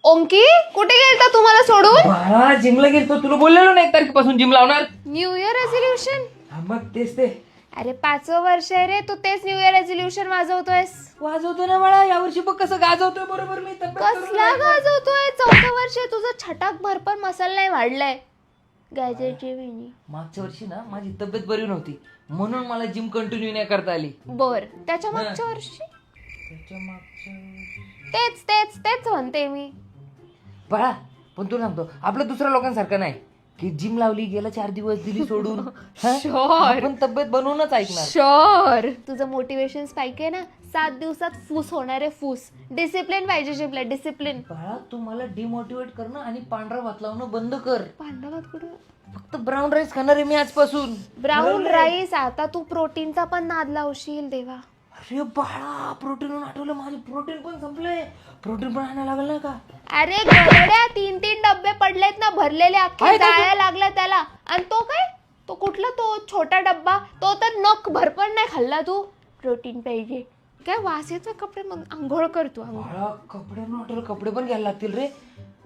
ओंकी कुठे गेलता तुम्हाला सोडून? बाळा जिमला गेलतो, तुला बोललेलो ना 1 तारखेपासून जिम लावणार. New year resolution? मग तेच ते अरे 5वं वर्ष आहे रे, तू तेच न्यू इयर रेझोल्युशन वाजवतोयस. वाजवतो ना बाळा, यावर्षी बघ कसं गाजवतोय बरोबर मी. कसला गाजवतोय? 4थं वर्ष आहे तुझं, छटाक भरपर मसाला नाही वाढलाय गाजरची मिनी. मागच्या वर्षी ना माझी तब्येत बरी नव्हती म्हणून मला जिम कंटिन्यू नाही करता आली. बर, त्याच्या मागच्या वर्षी? त्याच्या मागच्या तेच तेच तेच म्हणते मी. बाळा पण तुला सांगतो, आपलं दुसऱ्या लोकांसारखं नाही की जिम लावली, गेला 4 दिवस दिली सोडून. पण तब्येत बनवूनच ऐकणार. शुअर. तुझं मोटिवेशन स्पाइक आहे ना, 7 दिवसात फूस होणार आहे, फूस. डिसिप्लिन पाहिजे जिमला, डिसिप्लिन. बाळा तू मला डिमोटिवेट करणं आणि पांढरा भात लावणं बंद कर. पांढरा भात कुठं? फक्त ब्राऊन राईस खाणार आहे मी आजपासून. Brown rice? आता तू प्रोटीनचा पण नाद लावशील देवा. अरे बाळा प्रोटीन आठवलं, माझे प्रोटीन पण संपलंय. प्रोटीन पण आणायला लागलं नाही का? अरे गड्या, 3 डब्बे पडलेत ना भरलेले, अख्खे जाळ्या लागल्या त्याला. आणि तो काय, तो कुठला तो छोटा डब्बा, तो तर नख भरपण नाही खाल्ला तू. प्रोटीन पाहिजे काय? वास येतोय कपडे, मग आंघोळ करतो. बाळा कपडे पण आठवलं, कपडे पण घ्यायला लागतील रे.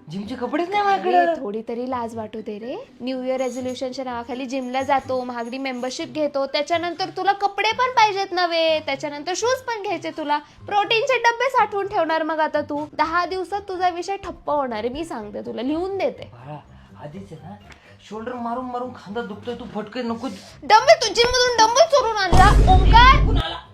जिमचे कपडेच नाही माझ्याकडे. थोडी तरी लाज वाटू दे रे. न्यू इयर रेझोल्युशनच्या नावाखाली जिमला जातो, महागडी मेंबरशिप घेतो, त्याच्यानंतर तुला कपडे पण पाहिजेत नवे, त्याच्यानंतर शूज पण घ्यायचे तुला, प्रोटीनचे डब्बे साठवून ठेवणार. मग आता तू 10 दिवसात तुझा विषय ठप्प होणार आहे, मी सांगते तुला, लिहून देते. बाळा आधीच आहे ना शोल्डर मारून मारून खांदा दुखतोय, तू फटके नको. डंबे, तू जिम मधून डंबल चोरून आणला ओंकार?